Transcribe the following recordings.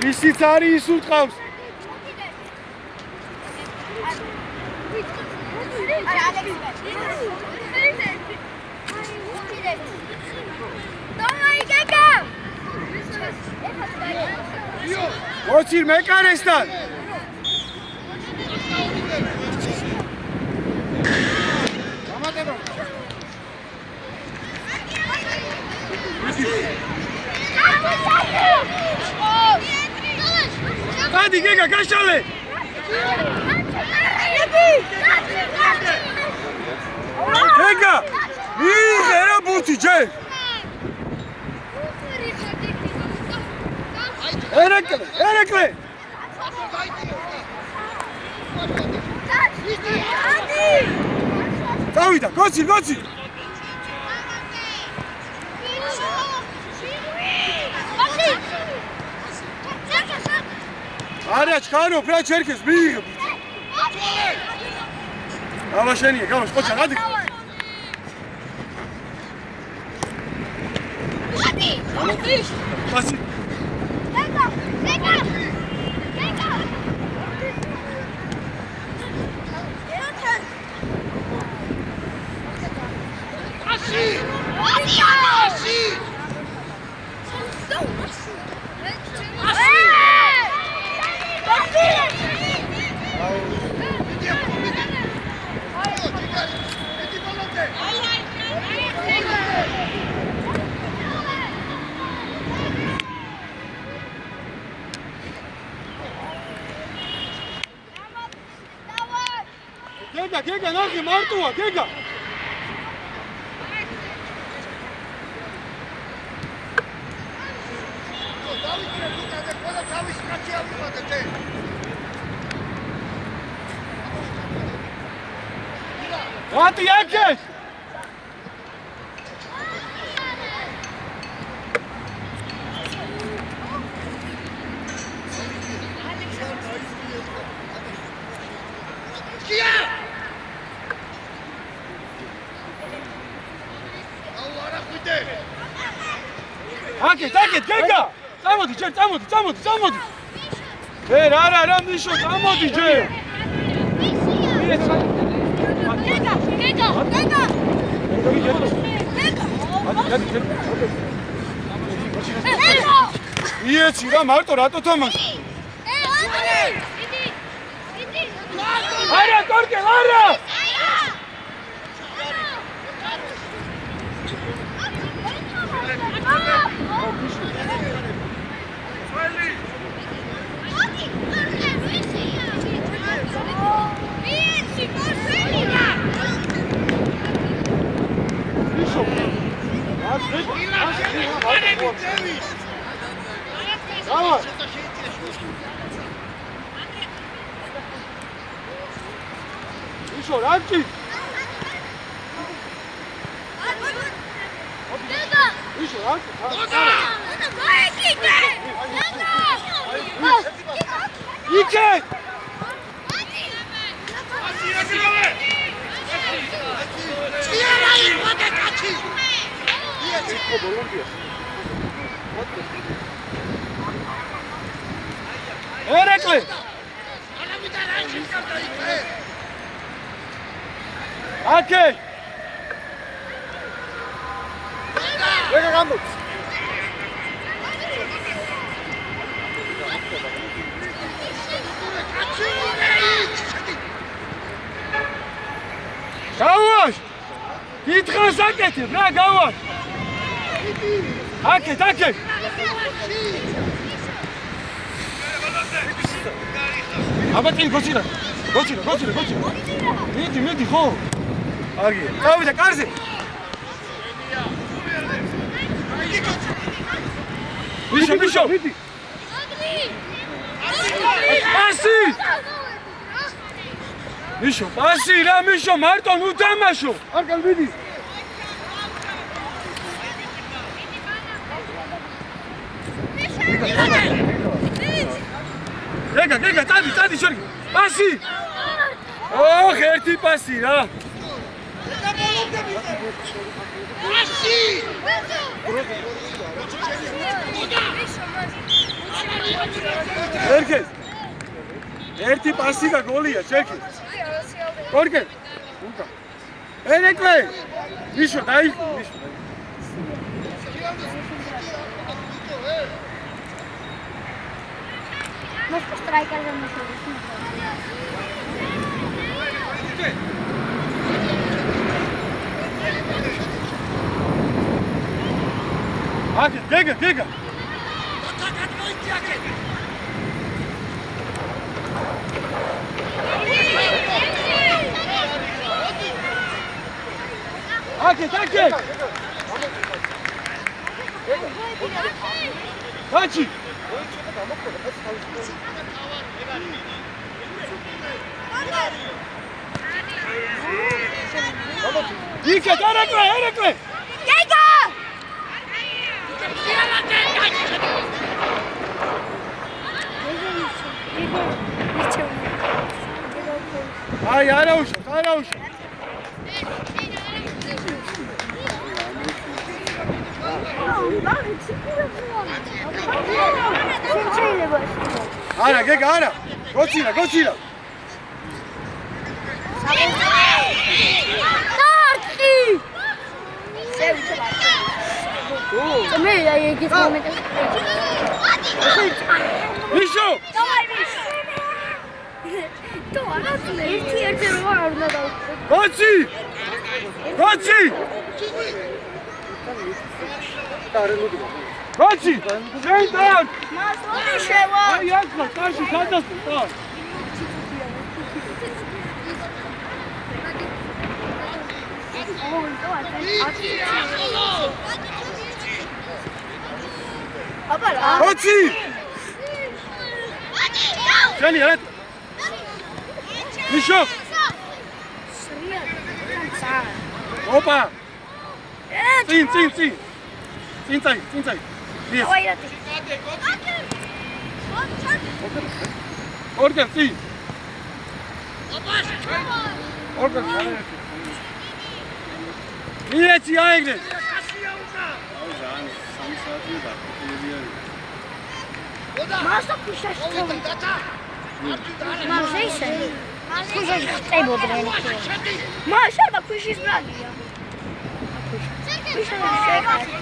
ისიც არის ის უტყავს. Მოწիր მეკარესთან. გამატება. Hadi Gega, kaçalı. Gega, bir yere butice. Erekle, erekle. Davida, koçir, koçir. Ara çıkarıyor, prea çerkez, bir. Yavaş eniye, yavaş, koçan, hadi. Hadi. Basit. Gega, Gega, Gega. Aşı. Aşı. Aşı. Gega, Gega, nahi martua, Gega. Hadi yakış. Hakit, Gega. Tamodi, çek, tamodi. Ver, ara, Misho, tamodi, çek. Gega. Ieți, da, marto, rato, Thomas. Ara, Torque, ara! Bravo! Misho, Ramki! Misho, Ramki! İki! Erekli! Hadi! Gega Gambut! Gavaş! Gitxan saketi, bırak Gavaş! Hadi! Abatin, koçira! Midi, ho! Argi, kavida, karzi! Misho! Pasi! Misho, pasi, ra Misho, Marton, utamasho! Argal vidi! Gega, tadi, Jorge! Pasi! Oh, erti pasi, ra! Pasi! Çerkes. Erti pasi da golija, Čerkes. Korke. Luka. Rekle. Mišo, daj. Mišo, daj. Možeš strajkar za Mišo. Hadi, gega. Hadi. Kaçı. Dikkat, Erekle. Gega! Ay, ara uş. Şöyle başlıyor. Ara, gega, ara. Gocila. Tartı! Tamam ya, git Mehmet. Mišo. Давай, Миша. Давай, erti var orada da. Kaçı. Şey tak. Nasıl bir şey var? Ay yakla, taşı sadasın. Tak. Kaçı. Şani, evet. Mišo. Opa. Sin. Sin caj. Yes. Organ, sin. Organ, Nije ci ja igre. Masz to puszczać stronę. Masz zejście. Puszczać w tej budowli. Masz, albo puszczać sprawy. Puszczać w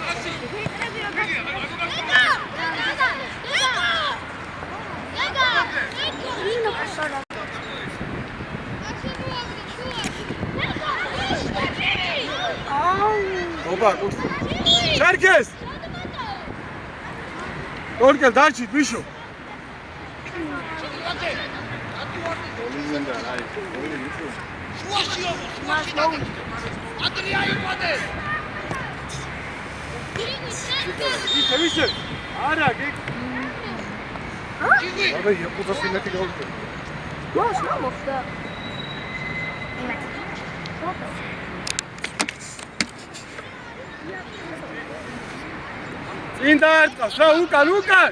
Opa, koştu. Çerkes. Organ, daçit, Mišo. Više. Ara, gek. Abi yapıda sünneti kaldı. Masz, no mów to. Sin daart, šta Luka.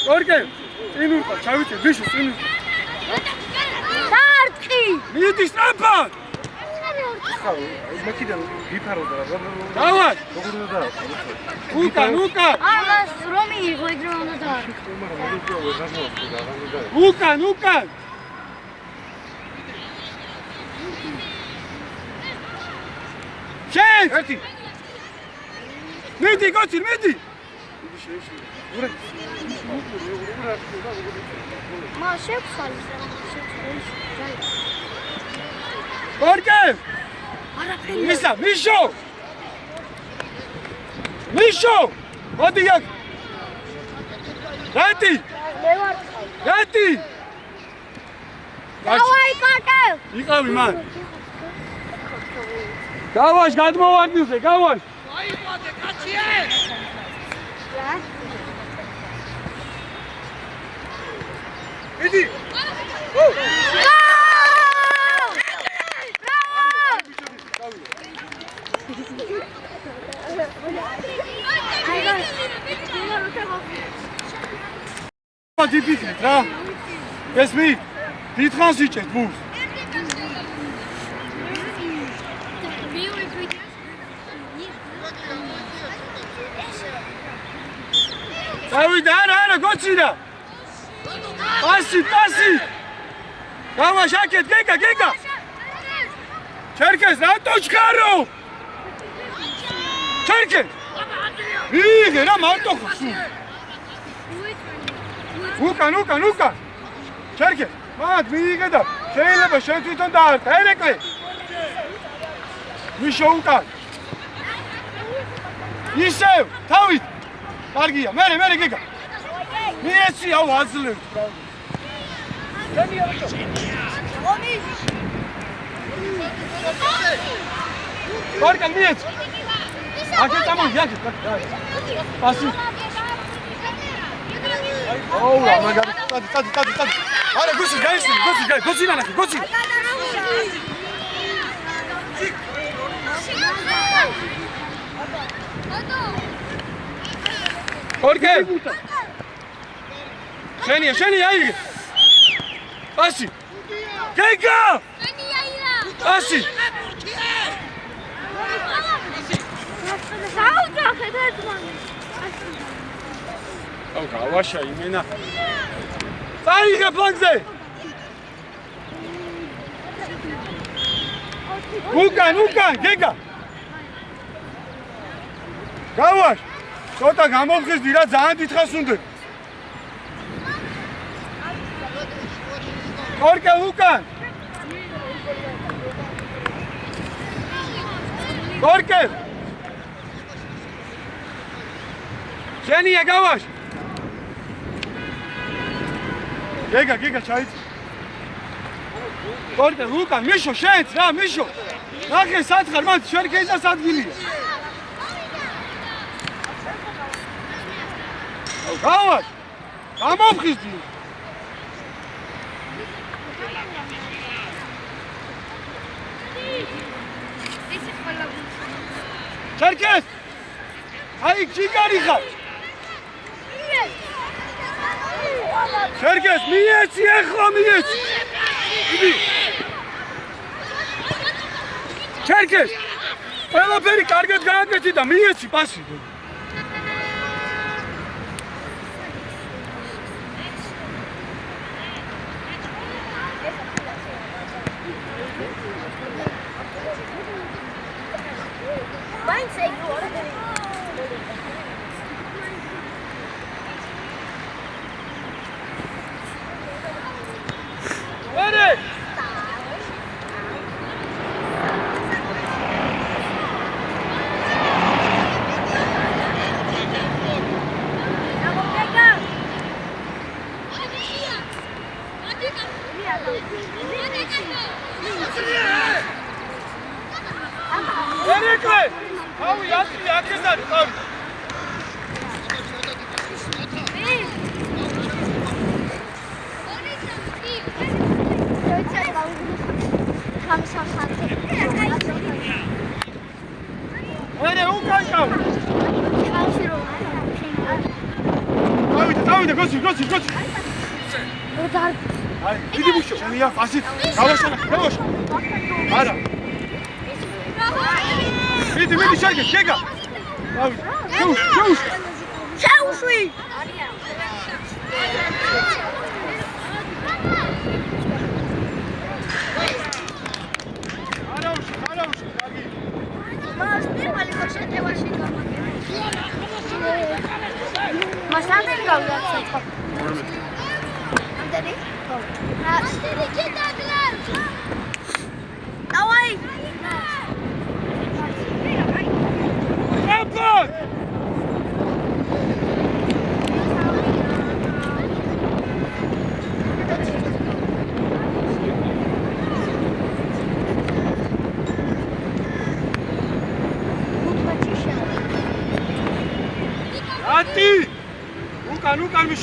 Organ. Sin Luka, čaviće, Mišo, sin Luka. Tartı! Midi štampa. Давай. Luka. Ama Romi'yi koydum onu da. Luka. Čet. Midi, Gocil. Ma şey yapsal. Organ. Mišo. Hadi yak. Rati. Ne var? Davay kaka. İkavi man. Gavaş, kadma var diyorsa, gavaş. Hadi. Bravo! Die Piket, ja? Kes mi? Die transiție, buf. Uite, Ana, Gocina! Pasi! Gavaş haket, gega! Çerkez, rahat çıkaro! Çerkez! İyi, ram artık. Ukan! Çerkez, mat, iyi kadar. Şeyle başa tutun da artık, erekle. Mişo ukan. İşev, tavit. Kargiya, mere gega. Niyesi ya hazırlık. Korkan niyet. Haket tamam, yakit. Pasi. Oh, aman gel. Hadi. Hadi Gusi gelsin. Gusi lan aki, Gusi. Korkan. Şeni yayı. Pasi. Gega. Pasi. Oh, vaša imena. Stari ga planze. Ukan, gega. Gavaş. Tota გამოვხიზდი რა ძალიან დიდხანს უნდა. Korka Ukan. Korka. Şeniye gavaş. Gega çayit. Korka Ukan, Mişo şent, ra Mişo. Nakhe satkar mat, şerkeza sadgiliya. Gavaş. Გამოვხიზდი. Çerkez! Ay çigari xar! Çerkez, miyetsi exla miyetsi! İdi! Çerkez! ყველაფერი კარგად გააკეთე და მიეცი პასი. Hadi! Erekle! Havu yakızlar. Hadi Ukan kav. Davide, gosi. Hadi, gidi bu şu. Seni ya, basit. Yavaş. Hadi. Vidi, Şerkez, gega. Davide, çavuş. Aravuş. Давай! Yapın! Hadi! Ukanmış.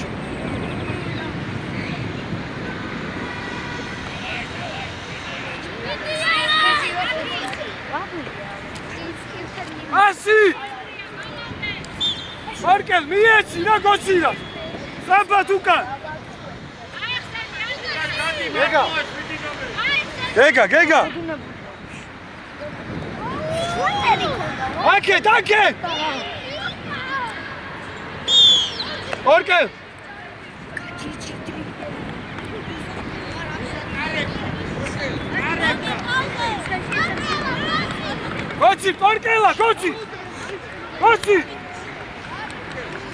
Asi! Markel, mieci, na gocina! Zapat Ukan! Gega! Haket! Orkel! Koçi, Torkela, Koçi! Koçi!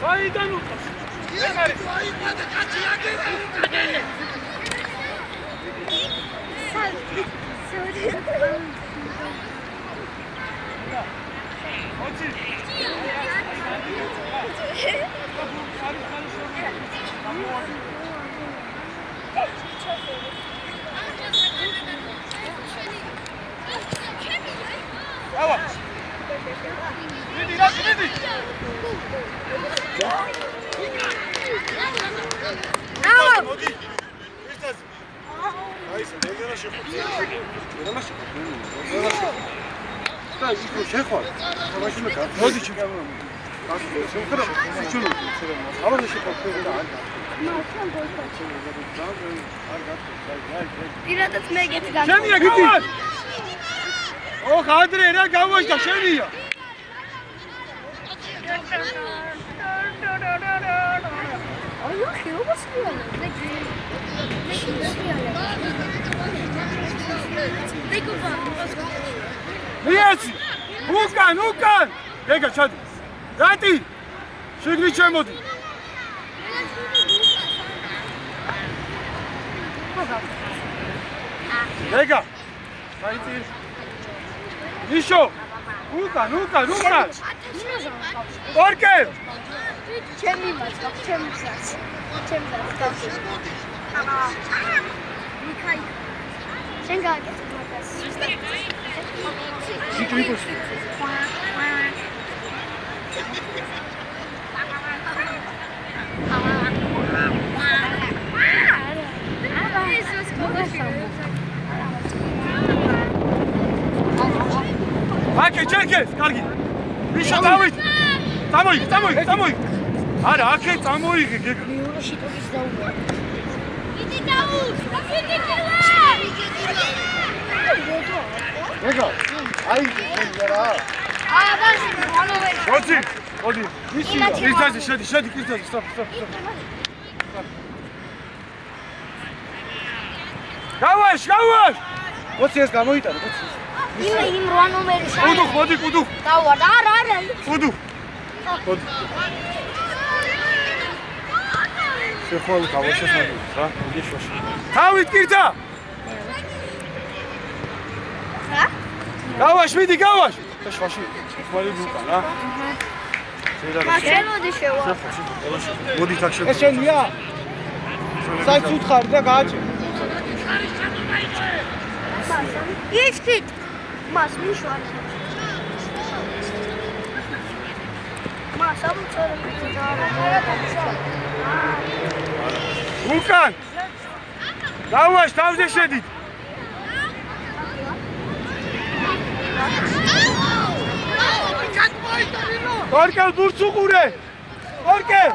Sahidan uças. Koçi! Bravo! Vidi, Raši, vidi! Bravo! Modi! Istazi! Ajde, ne gdje naše poti. Ne naše poti. Ne naše poti. Staj, isko šehval. Modi ću. Kako se ukra? Se čulo. Alo da se poti. Piratas megeti gan. Şeniye gidi. O kadre ne gavaşta şeniye. Ay yok ya basıyor. Niyesi? Ukan! Gega hadi. Rati! Şegli çemodi. Gega! Haydi. Nişo! Ukan! Orke! Çemi var, bak çemi var. Çemi var. Mikay. Sen gel getir makas. Zikri koş. Hake, Čerkes, Kargi! Više, tamoj! Hajde, Hake, tamoj! Idi Davut! Idi Gega, ajde, Čerkera! A baš, ono već. Koci, odi. Istazi, šedi, istazi, stop. Gavaš! Koci jes gamoitan, koci. Im roa numeri 6. Uduh. Davut, ara. Uduh. Se xol gavašas madu, ha? Ideš vaši. Tavit kirta! Ha? Gavaš, vidi, gavaš! Ideš vaši, hvali bukan, ha? Ma čelo diševo. Modi tak šedi. Ešen ja. Sad sutkar da gađe. Iškit. Mas, mišo. Ma, samo čelo biti dara. Bukan! Gavaš, tavde šedi! Torkel, burcu gure! Torkel!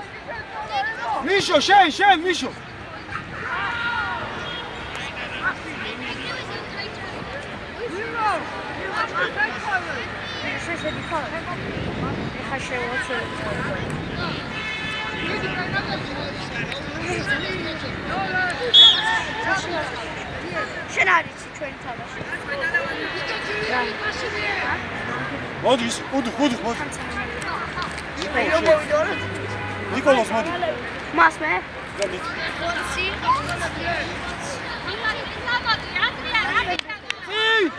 Mišo, šen, Mišo! Sve se dikao. Neka še oče. Še radici čujem tada. Modi, uduh, modi. Nikolos, modi. Mas me? Ej!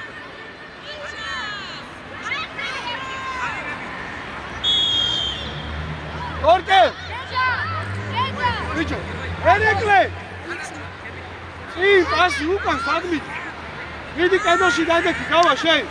Torkel! Mičo, Enekle! Pasi, ukan, sadmi! Vidi kadoši dadeki, kava šej!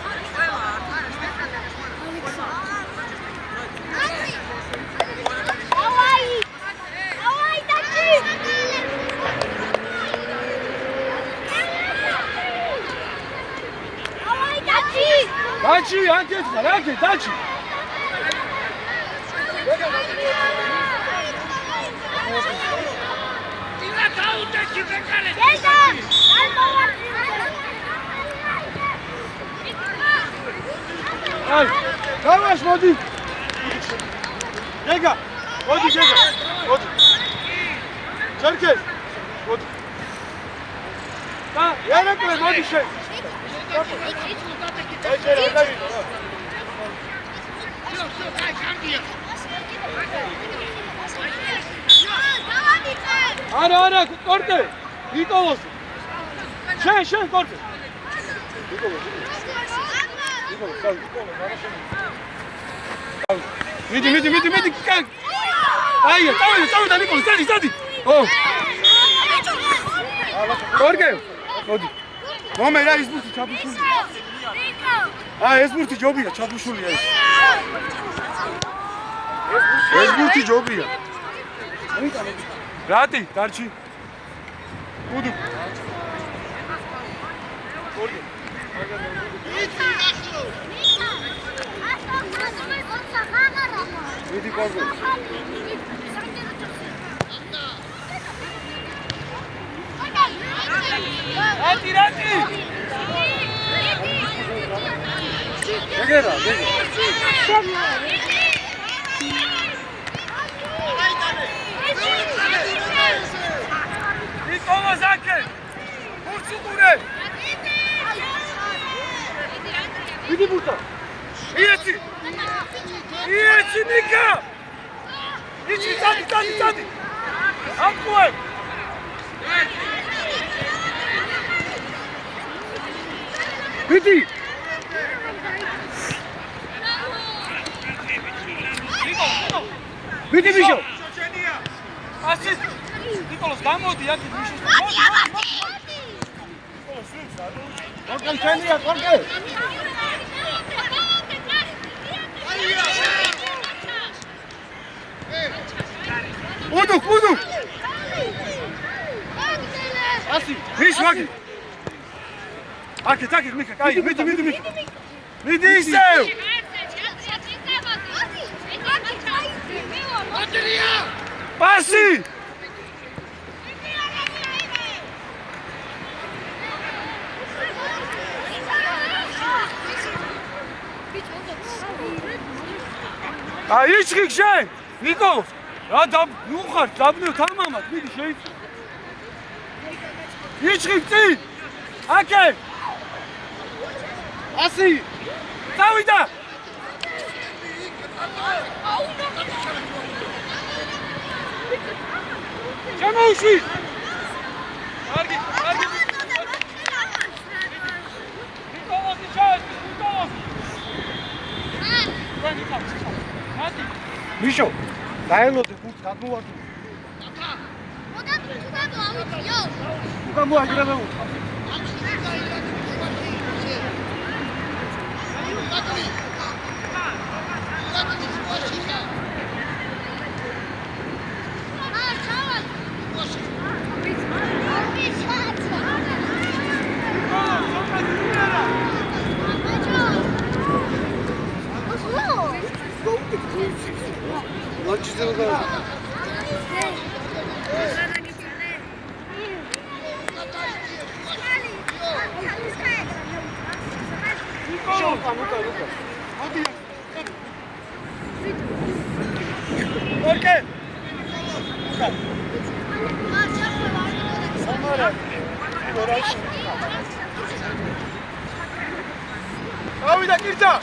Dači, Anke, dači! Aj, gavaš, vodi! Gega, vodi. Čerkes, vodi. Da, Enekle, vodi šej! არა, კორტე. ნიკოლოს. შენ კორტე. მიდი. აი, წავიდა ნიკოლოს, დადი. ო. კორტე. მოდი. მომე რა ის ბურთი ჩაფუშულია. ეს ბურთი ჯობია, ჩაფუშულია ეს. ეს ბურთი ჯობია. რატი, დარჩი. უდუ. კორტე. მიდი კორტე. რატი. ეგერა. ნიკოლოს აკე. ფურცუყურე. მიდი ბურთა. იეცი ნიკა. იჩი დადი. აკუე. მიდი. მიდი ბიშო. ასე ნიკოლოს გამოდი აქ ბიშოს. მოდი. ჩენია, კორტე. უდუ. ასე ვიშ ვაგი. აკე, მიკა, კაი, მიდი. მიდი ისევ. პასი. აი იჩხი შენ ნიკოლოს რა უხარ დაბნევ თამამად მიდი შეიძლება იჩხი წი აკე ასი დავიდა ჩამოუშვი კარგი ნიკოლოს ჩაის ნიკოლოს მიშო, დაელოდე ბურთს გადმოვარდი. მოდა თუ გავავიწიო. თუ გამოაგრევე უთხარ. Avida kirta.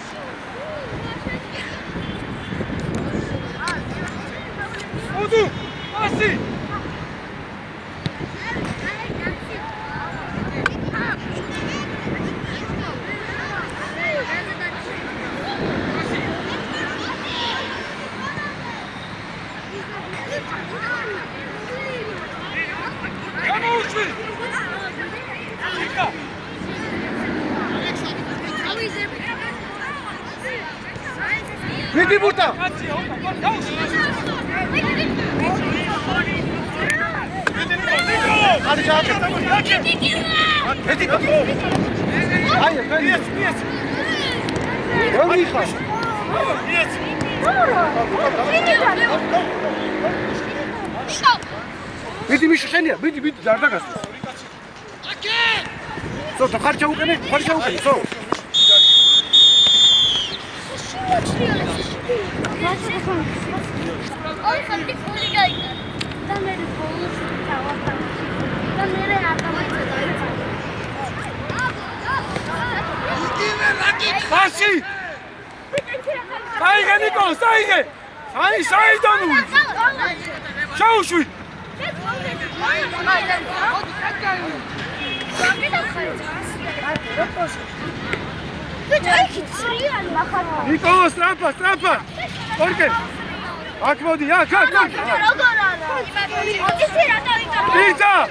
Udu, asi. Vidi burta. Hadi çabuk. Vidi. Hayır, ben yes. Ben iyi kaç. Yes. Vidi mi şişeniyor? Vidi zarda kas. So, to harca ukene, so. Oy, xalqi puli gayda. Da meri bolus tava. Da meri adamay Pasi! Saige, Niko, saige! Saidonu! Şavuşuy! Niko, strapa! Korke! Akmodi, ja, kak! Pizza!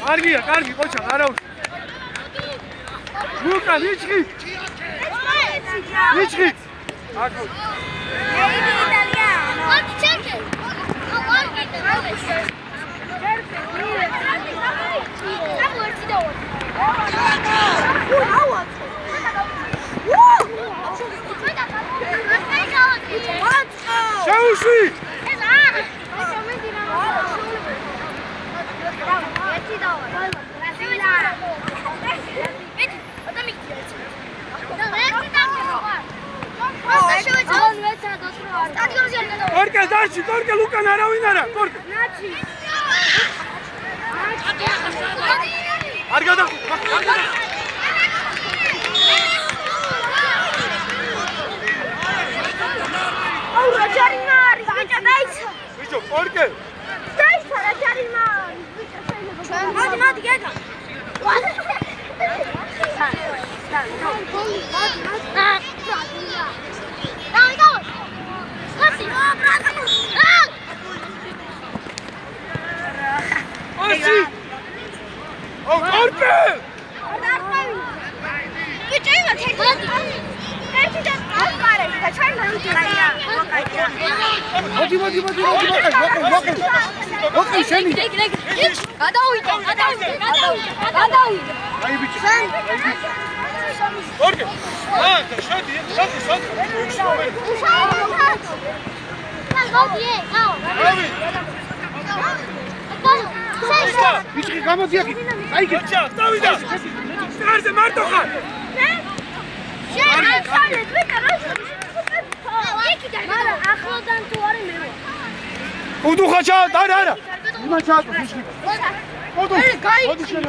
Argia, koçak, aravuş. Luka, niçki? Akmodi. Şavuşuy! Korke, daći, Korke, Luka, nara, ovinara, Korke. Arkada, arkada. Bicho, Korke. Hadi gel. Asi! O, Korke! Hadi, bakın seni. Hayır bicho. Korke. Ha, şadi. Bicho, kamo diyaki. Haydi. Davida. Nerede Martoka? Udu kaça, dara. Buna çağır. Udu. Hadi şöyle.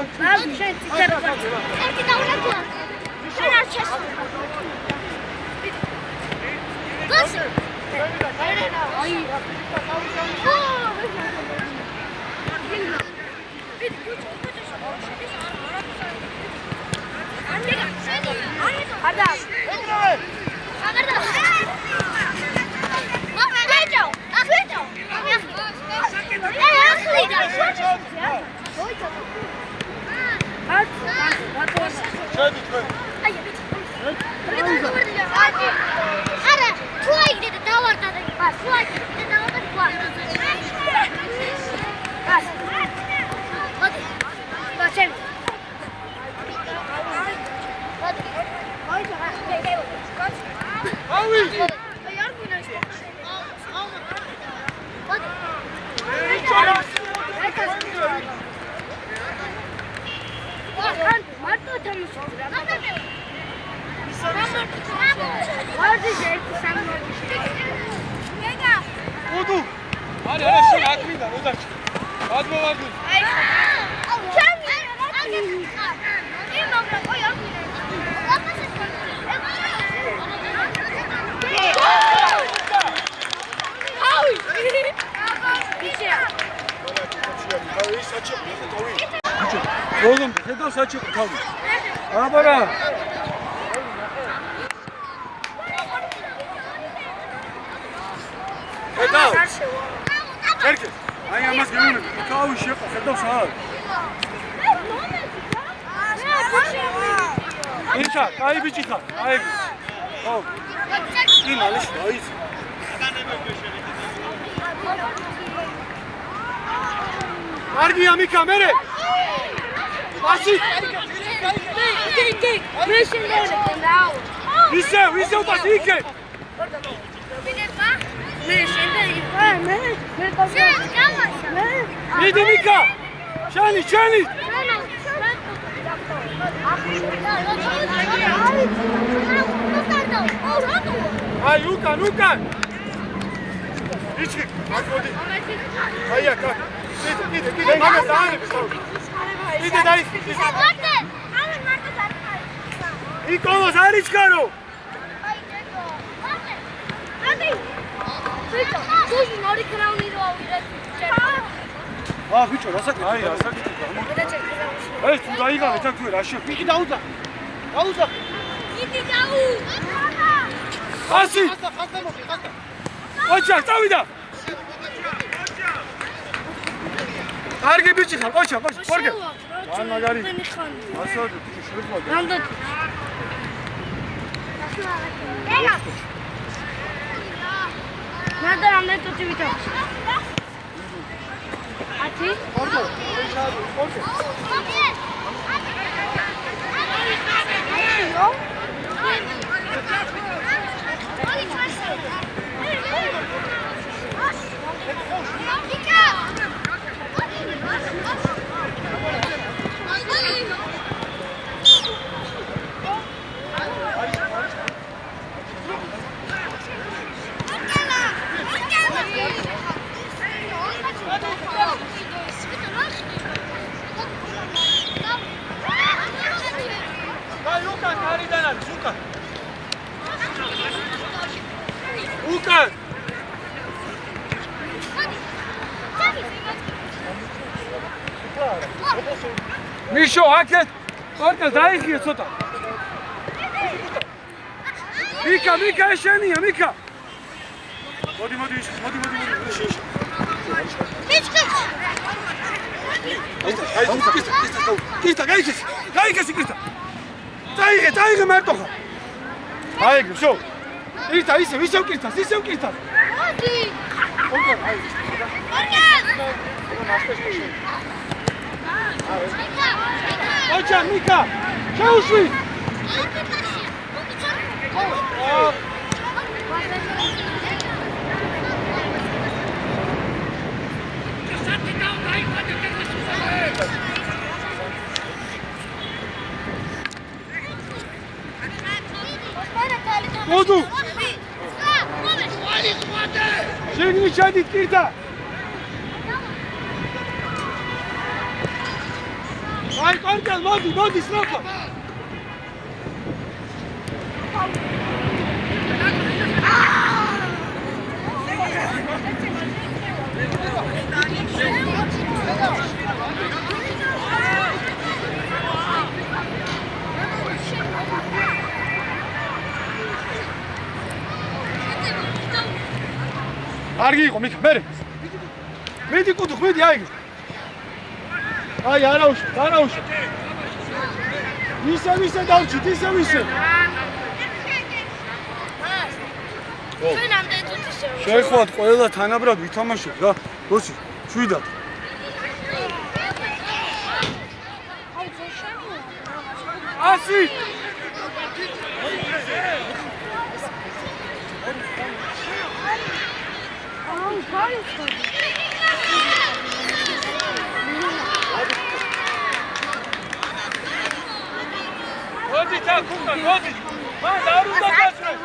Udu. Hadi şunu akmıyla uzak. Hadi baba. Oğlum, neden saçı kaldı? Ana bana. Neden? Herkes. Ay yalnız gelin. Kavu işi yok. Neden sağ ol? İnşa, kaybı çıkar. Kaybı. Tamam. İyi malış, dayız. Argia Mika, mere. Pasi. Vise u pasike. Vidi Mika. Šani. აი უკან იჩი მაგოდი აი აკა კიდე მაგას დაანებს კიდე დაი იკომოს არიჩქარო ბიჭო რასაკეთე აი რასაკეთე ეს თუ დაიღალე თქო რა შე იგი დაუძა იგი დაუ ასი ოჩა წავიდა კარგი ბიჭი ხარ ოჩა პორგე ან მაგარი ასოდი თუ შეხვდა რამდენი ნადა რამდენი წუთი ვითავ ათი პორგე უკან მიშო აქეთ პორკა დაიხიე ცოტა მიკა ეშენია მიკა მოდი კისტა გაიგე დაიღე მარტო ხარ აიგე შო ირთა ისევ კისტას მოდი პორკა აი ოჩა მიკა შეუშვი მოდუ შეგნი ჩადით კირთა აი პორკა მოდი სრაფა კარგი იყო მიკა მერე მედი კუდუ ხვედი აი არაუში ისე დავჭით ისე ჩვენ ამდენ წუთი შეხვდათ ყველა თანაბრად ვითამაშოთ რა როსი შვიდად ასი მოდი თაკუნა მოდი მან არ უნდა გასწრეს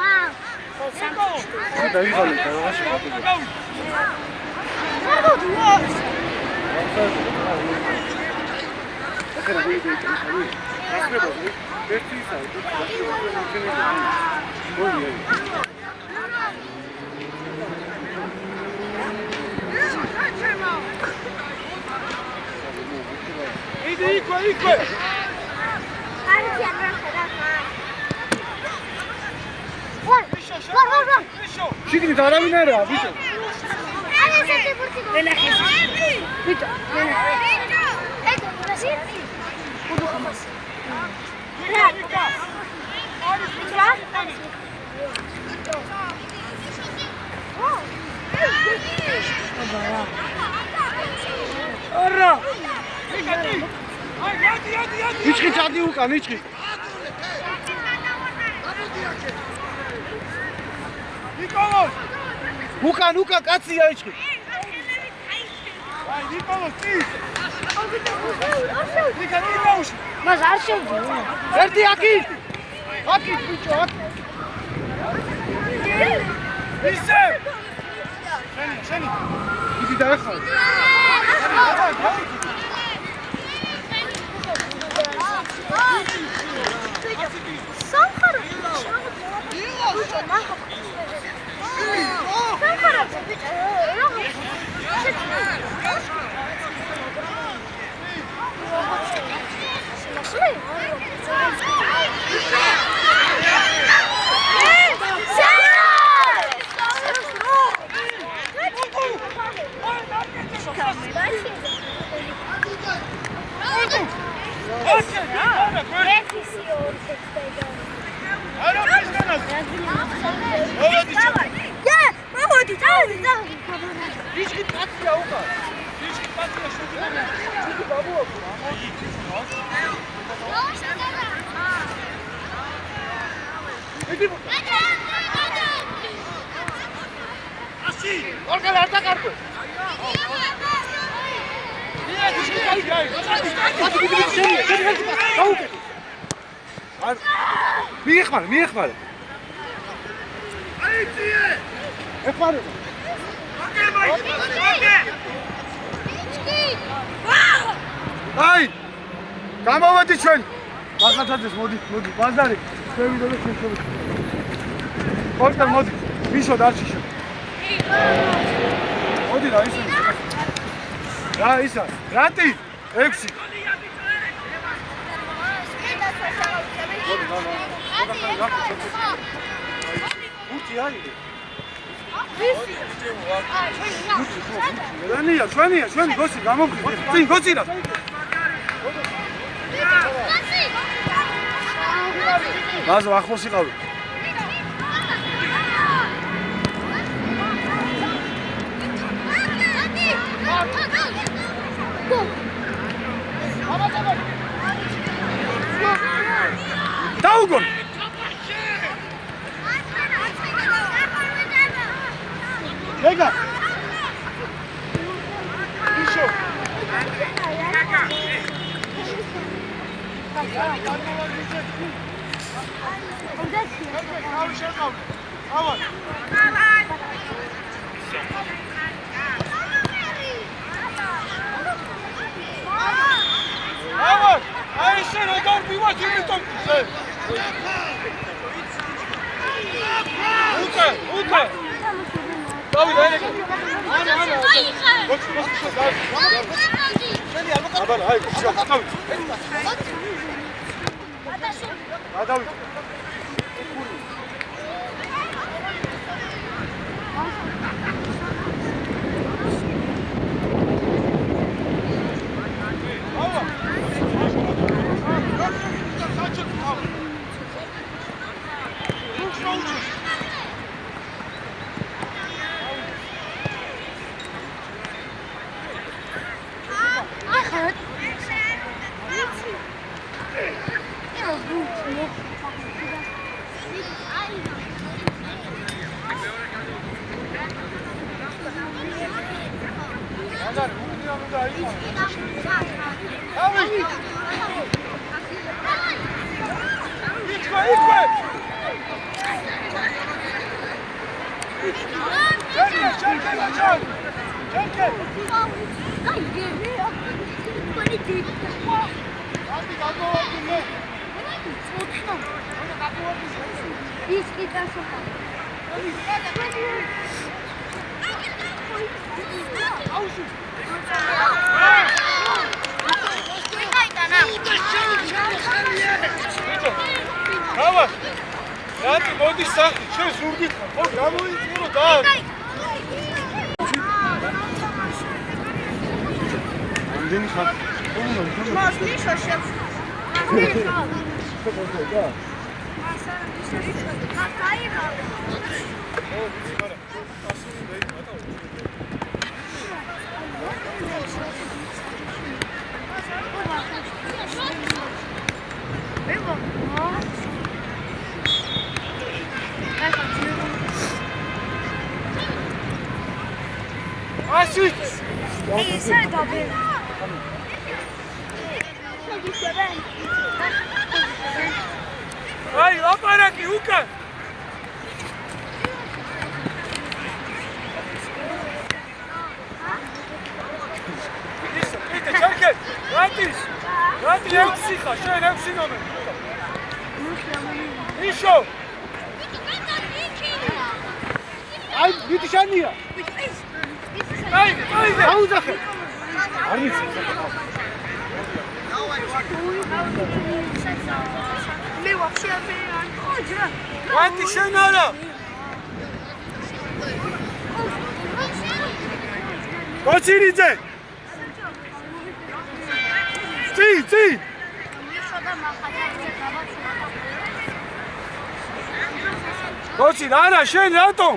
დაიღალე რაღაცა იკვე შიგნით არავინ არაა ბიჭო არა იჩხი ჩადი უკან იჩხი უკან კაცია იჩხი აი ნიკოლოს წის მას არ შევძინო. ერთი აკი ბიჭო აკი ისე შენი იგი დაეხმარა მიეხმარა ეხმარა აი გამოვედი ჩვენ მაღალთაძეს მოდი ბაზარი ჩვენ ვიდეო შეშოვეთ ორკარ მოდი ვიშო დარჩიშო მოდი რა ისე რა ისა რატი 6 ჩვენია ჩვენი გოსი გამოვხდი წინ გოსი რა ბაზო ახლოს იყავი დაუგონ ეგა ისო აი შენ როგორ ვიმოდი იმიტომ ზე უკა დავი დაინეკა არა გოჩი შენი არ მოკა აბა აი დავი რატი მოდის სახი შენ ზურგით ხო გამოიწირო და ამდენი ხარ მას მიშოშე ასი ისე დაბერა. აი ლაპარაკი უკან ისე პიტე ჩარკე რატის რატი 6 ხა შენ 6 ნომერი იშო აი ვიტი შანია აი აუძახე არ ვიცი მე ვაფშე არ ხოჯა. ვანტი შენ არა კოჩირიძე წი კოჩი არა შენ რატომ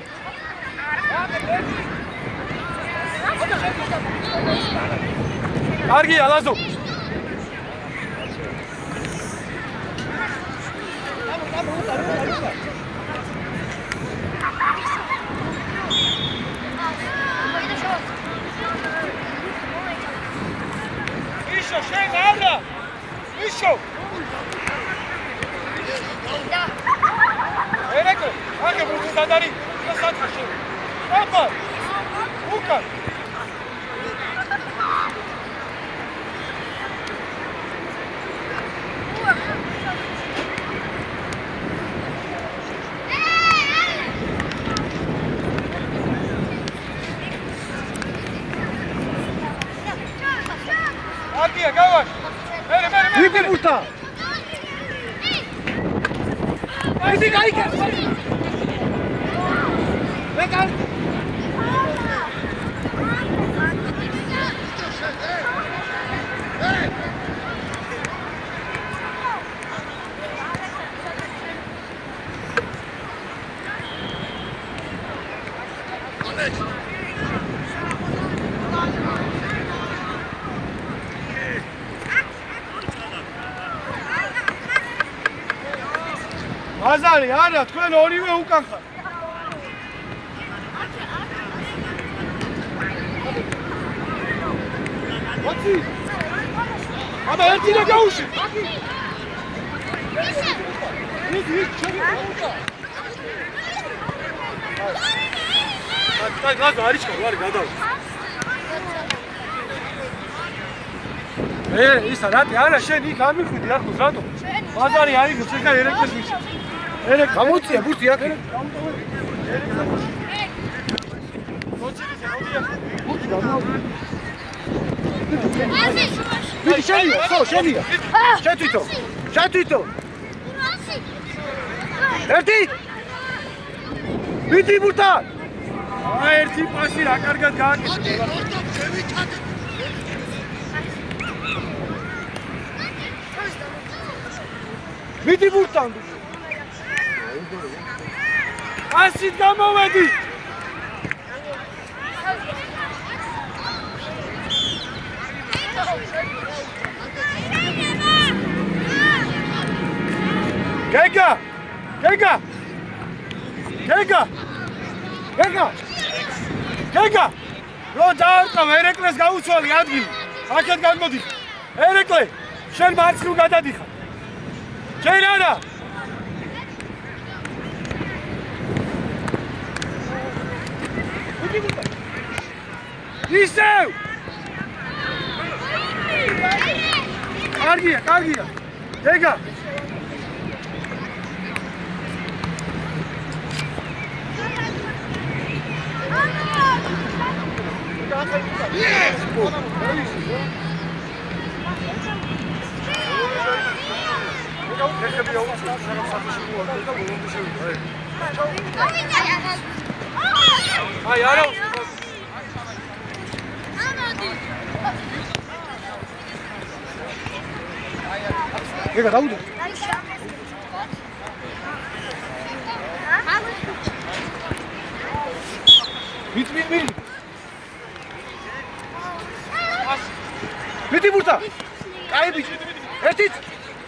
კარგია ლაზო იშო შენ არა იშო ერეკო აგე ბუთი სადარი სათხაში აბა უკან აგია გავარ ვიტი ბურთა ვიტი გაიგე მე გარ მაზალი არა თქვენ ორივე უკან ხართ ვაცი აბა ერთი და გაუში იგი ჩემი გაუჭა აი გაზა არიშკა ვარ გადავ ისა რატი არა შენ იქ არ მიხვიდი არ ხო რატო მაზალი აიგო შეკა ერეკლეს მის ერეკ გამოწია ბურთი აქ ბურთი გამოწია ვიტი შენია ხო შენია შეთვითო ერთი ვიტი ბურთა აი ერთი პასი რა კარგად გააკეთა ვიტი ბურთა ასით გამოვედი გეგა რო დაარტყა ერეკლეს გაუცვალი ადგილი აქეთ გამოდიხ ერეკლე შენ მარცხნივ გადადიხარ შენ არა ისევ კარგია გეგა აი არა გეგა დაუდე ვიტი ბურთა აი ბიჭი ერთით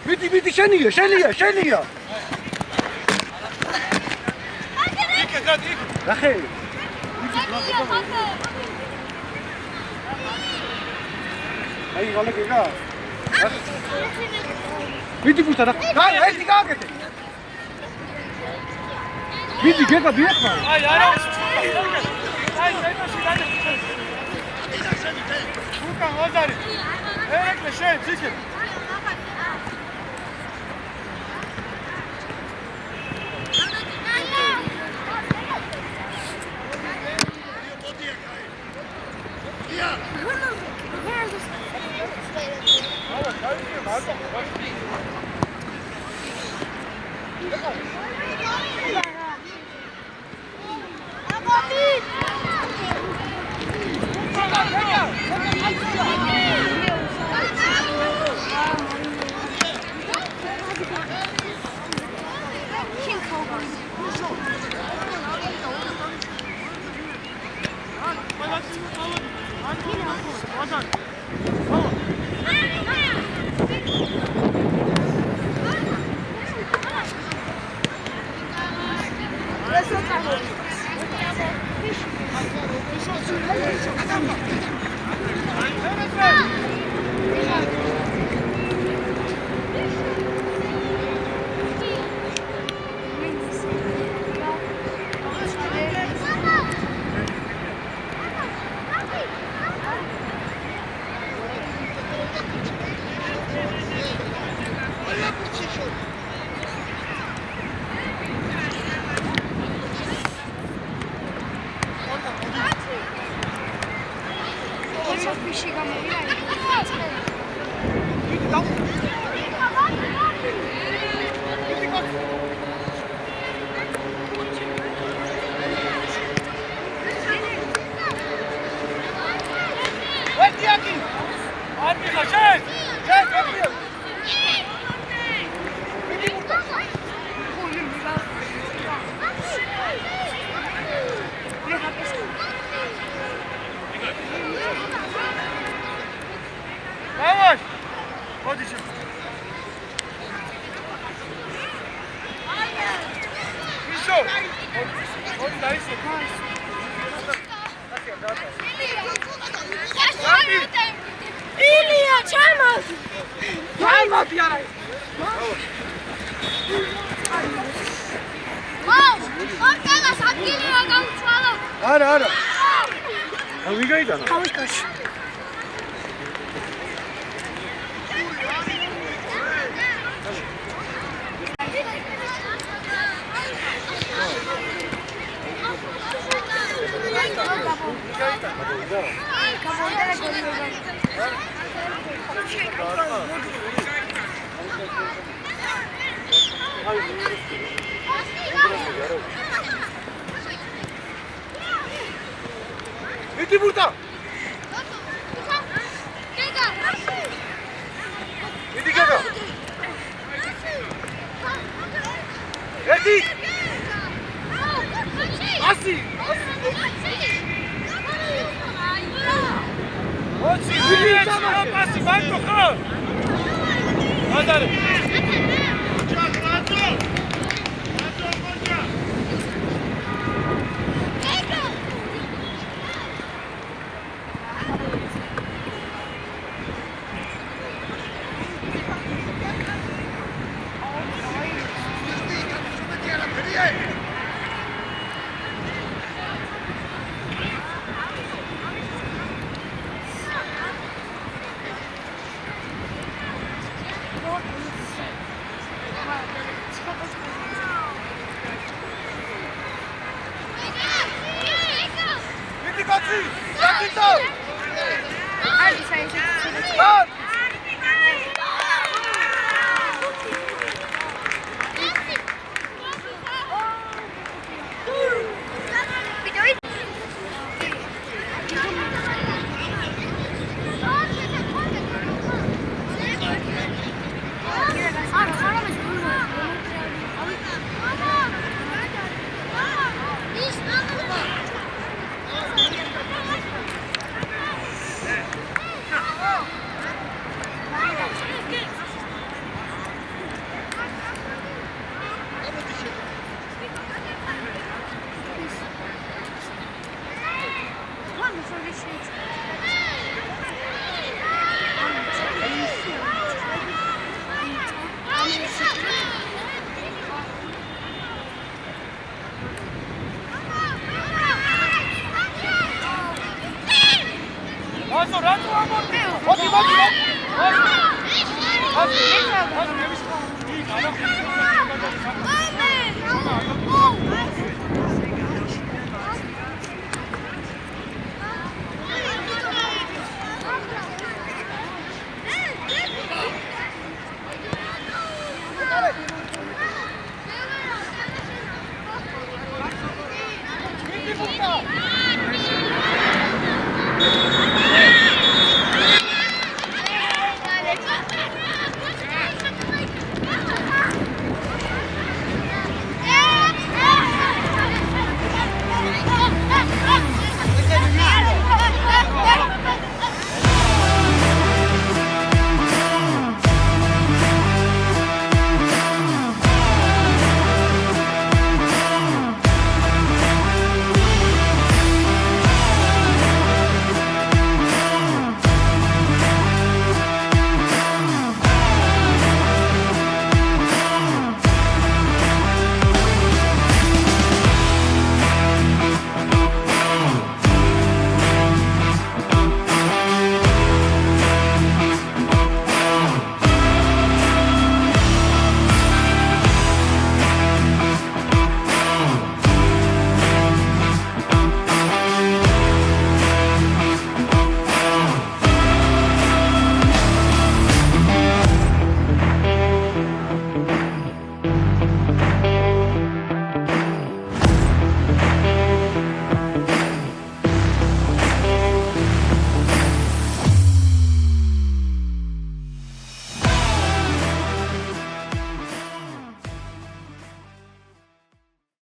ვიტი შენია იქე გადი ნახე აი ღალე გეგა. მიდი გუშტა და აი ერთი გააკეთე. მიდი გეგა დიახმა. აი არა. აი საერთოდ გადაგე. უკან ვაზარი. ერეკლე შენ ციხე. არა. აი გაიტანა. კავიშკაში. მიდი ბურტა. მიდი გეგა. ერთი. ასი. ოჩი მიდი პასი ბანკო ხო? ვაზარი. ბაზო რატო ამორდი? მოდი.